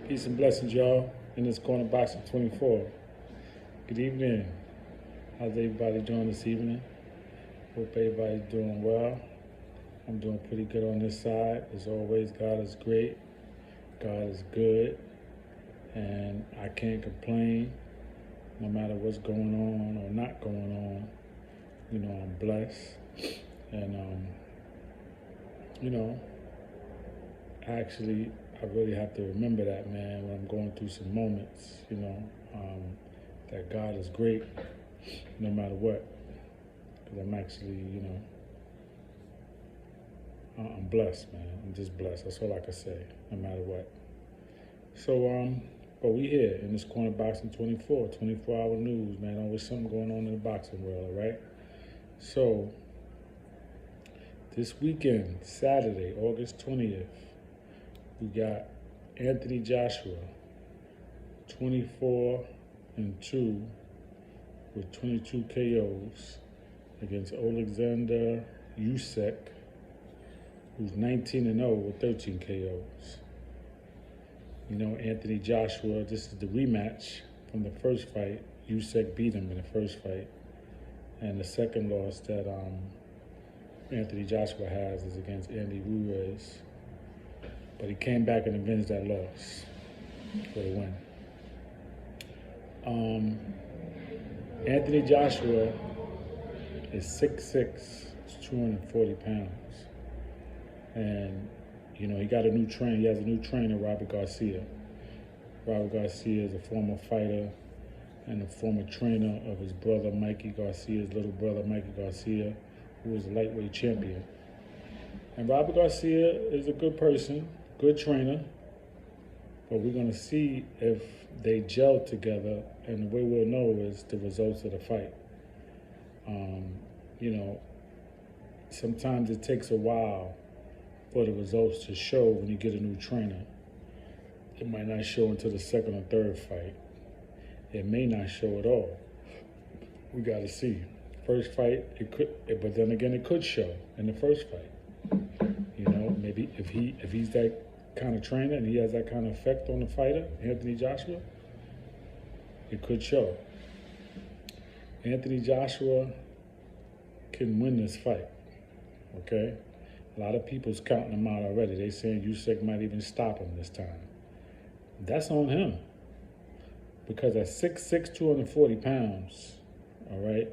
Peace and blessings, y'all. In this corner boxing 24. Good evening. How's everybody doing this evening? Hope everybody's doing well. I'm doing pretty good on this side. As always, God is great. God is good. And I can't complain no matter what's going on or not going on. I'm blessed. And, I really have to remember that, man, when I'm going through some moments, that God is great no matter what. Because I'm actually, I'm blessed, man. I'm just blessed. That's all I can say, no matter what. So, but we here in this corner boxing 24-hour news, man. Always something going on in the boxing world, all right? So, this weekend, Saturday, August 20th, we got Anthony Joshua, 24-2 with 22 KOs against Alexander Usyk, who's 19-0 with 13 KOs. Anthony Joshua, this is the rematch from the first fight. Usyk beat him in the first fight. And the second loss that Anthony Joshua has is against Andy Ruiz. But he came back and avenged that loss for the win. Anthony Joshua is 6'6", 240 pounds. And, he got a new trainer. He has a new trainer, Robert Garcia. Robert Garcia is a former fighter and a former trainer of his brother, Mikey Garcia's little brother, Mikey Garcia, who was a lightweight champion. And Robert Garcia is a good person, good trainer, but we're going to see if they gel together, and the way we'll know is the results of the fight. Sometimes it takes a while for the results to show when you get a new trainer. It might not show until the second or third fight. It may not show at all. We got to see. First fight, it could, but then again, it could show in the first fight. Maybe if he's that kind of trainer and he has that kind of effect on the fighter, Anthony Joshua, it could show. Anthony Joshua can win this fight, okay? A lot of people's counting him out already. They saying Usyk might even stop him this time. That's on him. Because at 6'6", 240 pounds, all right,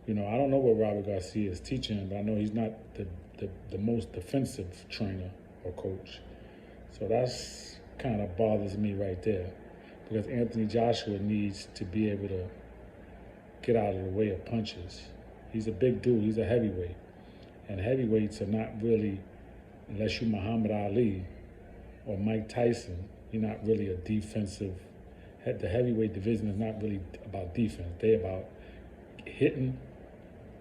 I don't know what Robert Garcia is teaching him, but I know he's not the most defensive trainer or coach. So that's kind of bothers me right there, because Anthony Joshua needs to be able to get out of the way of punches. He's a big dude. He's a heavyweight. And heavyweights are not really, unless you're Muhammad Ali or Mike Tyson, you're not really a defensive. The heavyweight division is not really about defense. They're about hitting,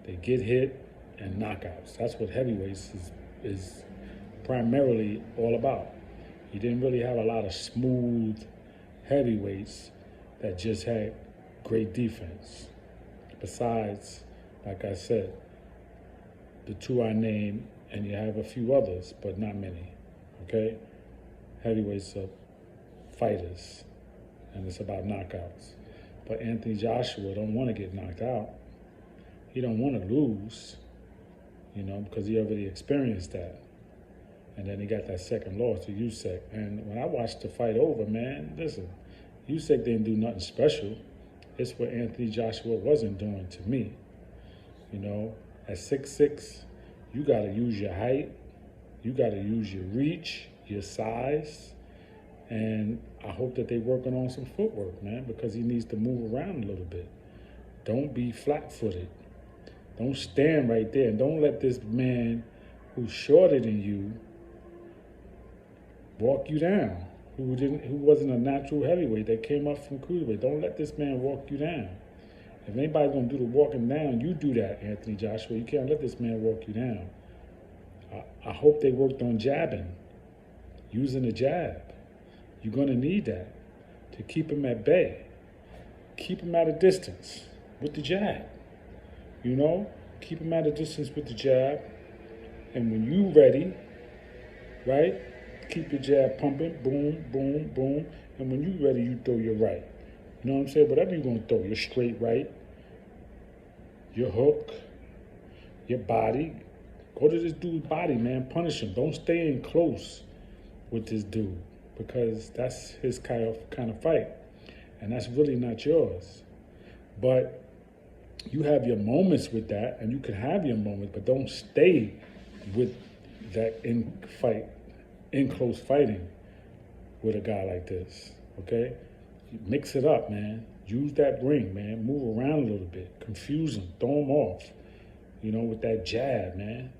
they get hit, and knockouts. That's what heavyweights is primarily all about. You didn't really have a lot of smooth heavyweights that just had great defense. Besides, like I said, the two I named, and you have a few others, but not many, okay? Heavyweights are fighters, and it's about knockouts. But Anthony Joshua don't want to get knocked out. He don't want to lose, because he already experienced that. And then he got that second loss to Usyk. And when I watched the fight over, man, listen, Usyk didn't do nothing special. It's what Anthony Joshua wasn't doing to me. At 6'6", you got to use your height. You got to use your reach, your size. And I hope that they're working on some footwork, man, because he needs to move around a little bit. Don't be flat-footed. Don't stand right there. And don't let this man who's shorter than you walk you down, who wasn't a natural heavyweight that came up from cruiserweight. Don't let this man walk you down. If anybody's going to do the walking down, you do that, Anthony Joshua. You can't let this man walk you down. I hope they worked on jabbing, using the jab. You're going to need that to keep him at bay. Keep him at a distance with the jab. Keep him at a distance with the jab. And when you're ready, right, Keep your jab pumping, boom, boom, boom. And when you're ready, you throw your right. You know what I'm saying? Whatever you're going to throw, your straight right, your hook, your body. Go to this dude's body, man. Punish him. Don't stay in close with this dude because that's his kind of fight. And that's really not yours. But you have your moments with that, and you can have your moments, but don't stay with that in close fighting with a guy like this. Okay, mix it up, man. Use that ring, man. Move around a little bit. Confuse him. Throw him off. You know, with that jab, man.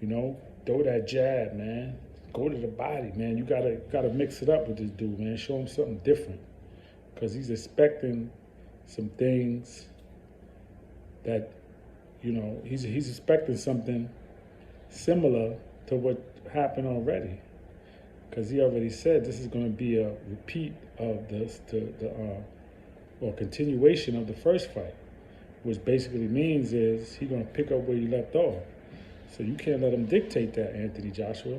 You know, throw that jab, man. Go to the body, man. You gotta mix it up with this dude, man. Show him something different, because he's expecting some things that, you know, he's expecting something similar to what happened already, because he already said this is going to be a repeat of or continuation of the first fight, which basically means is he's going to pick up where you left off. So you can't let him dictate that, Anthony Joshua.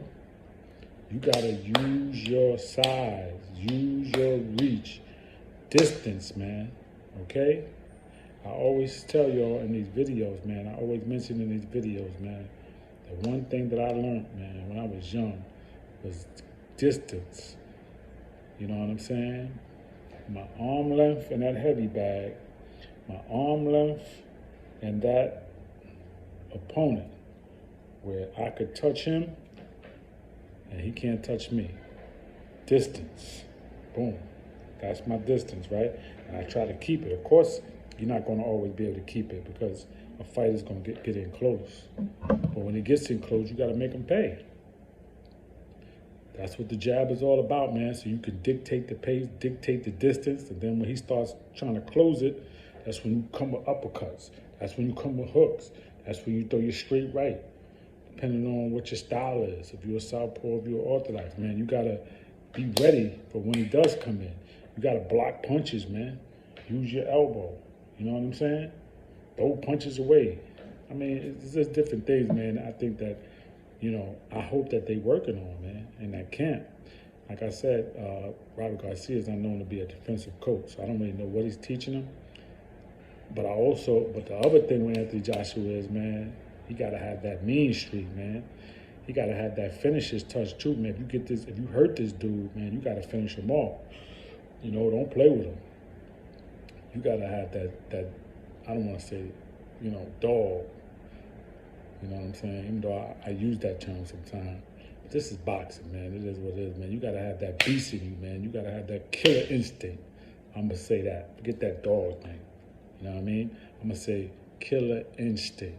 You got to use your size, use your reach, distance, man, okay? I always tell y'all in these videos, man, I always mention in these videos, man, the one thing that I learned, man, when I was young was distance. You know what I'm saying? My arm length and that heavy bag, my arm length and that opponent, where I could touch him and he can't touch me. Distance. Boom. That's my distance, right? And I try to keep it. Of course, you're not going to always be able to keep it because a fight is going to get in close. But when it gets in close, you got to make him pay. That's what the jab is all about, man. So you can dictate the pace, dictate the distance, and then when he starts trying to close it, that's when you come with uppercuts. That's when you come with hooks. That's when you throw your straight right, depending on what your style is. If you're a southpaw, if you're orthodox, man, you got to be ready for when he does come in. You got to block punches, man. Use your elbow. You know what I'm saying? Throw punches away. I mean, it's just different things, man. I think that, you know, I hope that they working on, man, in that camp. Like I said, Robert Garcia is not known to be a defensive coach. I don't really know what he's teaching him. But the other thing with Anthony Joshua is, man, he got to have that mean streak, man. He got to have that finisher's touch too, man. If you hurt this dude, man, you got to finish him off. You know, don't play with him. You got to have that, I don't want to say, you know, dog. You know what I'm saying? Even though I use that term sometimes. But this is boxing, man. It is what it is, man. You got to have that beast in you, man. You got to have that killer instinct. I'm going to say that. Forget that dog thing. You know what I mean? I'm going to say killer instinct.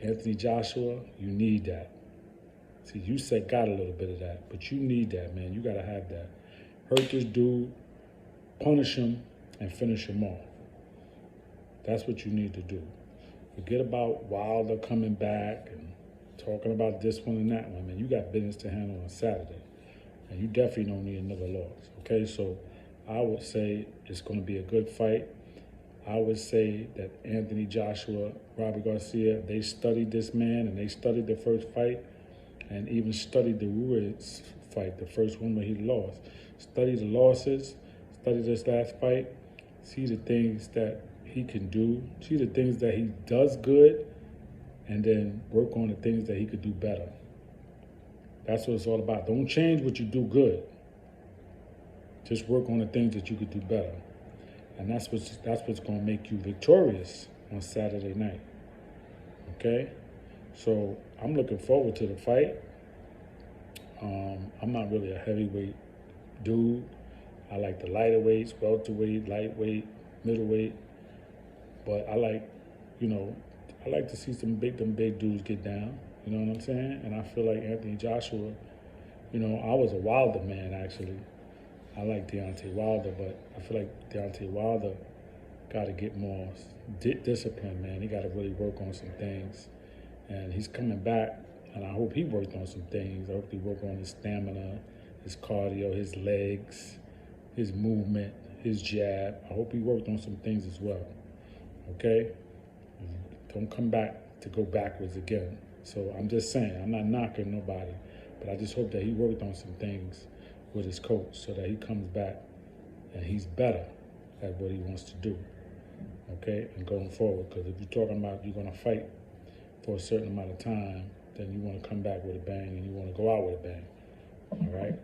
Anthony Joshua, you need that. See, Usyk got a little bit of that, but you need that, man. You got to have that. Hurt this dude, punish him, and finish him off. That's what you need to do. Forget about Wilder coming back and talking about this one and that one, man. You got business to handle on Saturday, and you definitely don't need another loss, okay? So I would say it's going to be a good fight. I would say that Anthony Joshua, Robert Garcia, they studied this man, and they studied the first fight, and even studied the Ruiz fight, the first one where he lost. Study the losses, study this last fight, see the things that he can do, see the things that he does good, and then work on the things that he could do better. That's what it's all about. Don't change what you do good. Just work on the things that you could do better. And that's what's going to make you victorious on Saturday night. Okay? So I'm looking forward to the fight. I'm not really a heavyweight dude. I like the lighter weights, welterweight, lightweight, middleweight. But I like to see them big dudes get down. You know what I'm saying? And I feel like Anthony Joshua, you know, I was a Wilder man, actually. I like Deontay Wilder, but I feel like Deontay Wilder got to get more discipline, man. He got to really work on some things. And he's coming back, and I hope he worked on some things. I hope he worked on his stamina, his cardio, his legs, his movement, his jab. I hope he worked on some things as well. Okay? Don't come back to go backwards again. So I'm just saying, I'm not knocking nobody, But I just hope that he worked on some things with his coach so that he comes back and he's better at what he wants to do, okay, and going forward. Because if you're talking about you're going to fight for a certain amount of time, then you want to come back with a bang and you want to go out with a bang, all right?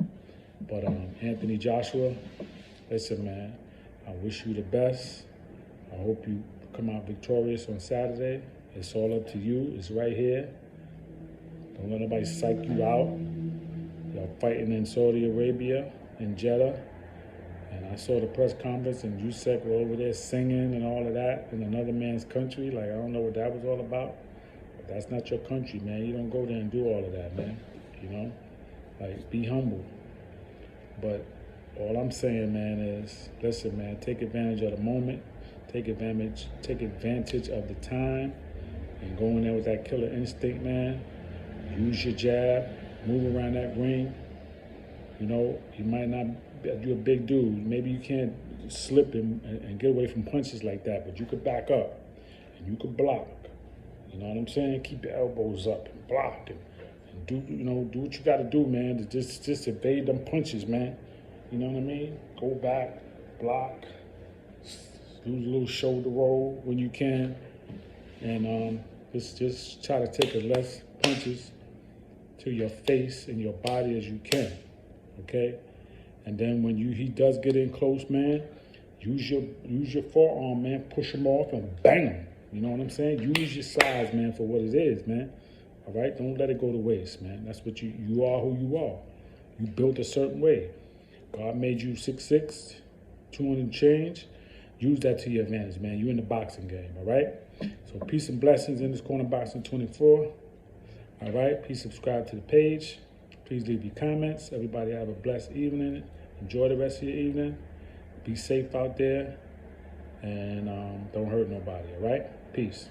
But Anthony Joshua, listen, man, I wish you the best. I hope you come out victorious on Saturday. It's all up to you. It's right here. Don't let nobody psych you out. Y'all fighting in Saudi Arabia, in Jeddah. And I saw the press conference and Usyk were over there singing and all of that in another man's country. Like, I don't know what that was all about. But that's not your country, man. You don't go there and do all of that, man. You know? Like, be humble. But all I'm saying, man, is, listen, man, take advantage of the moment. Take advantage of the time. And go in there with that killer instinct, man. Use your jab. Move around that ring. You know, you might not, you're a big dude. Maybe you can't slip and get away from punches like that, but you could back up and you could block. You know what I'm saying? Keep your elbows up and block and do, you know, do what you got to do, man. To just evade them punches, man. You know what I mean? Go back, block, do a little shoulder roll when you can, and just try to take as less punches to your face and your body as you can. Okay, and then when he does get in close, man, use your forearm, man. Push him off and bang him. You know what I'm saying? Use your size, man, for what it is, man. All right, don't let it go to waste, man. That's what you are. Who you are. You built a certain way. God made you 6'6", 200 and change. Use that to your advantage, man. You're in the boxing game. All right. So peace and blessings in this corner boxing 24. All right. Please subscribe to the page. Please leave your comments. Everybody have a blessed evening. Enjoy the rest of your evening. Be safe out there. And don't hurt nobody, all right? Peace.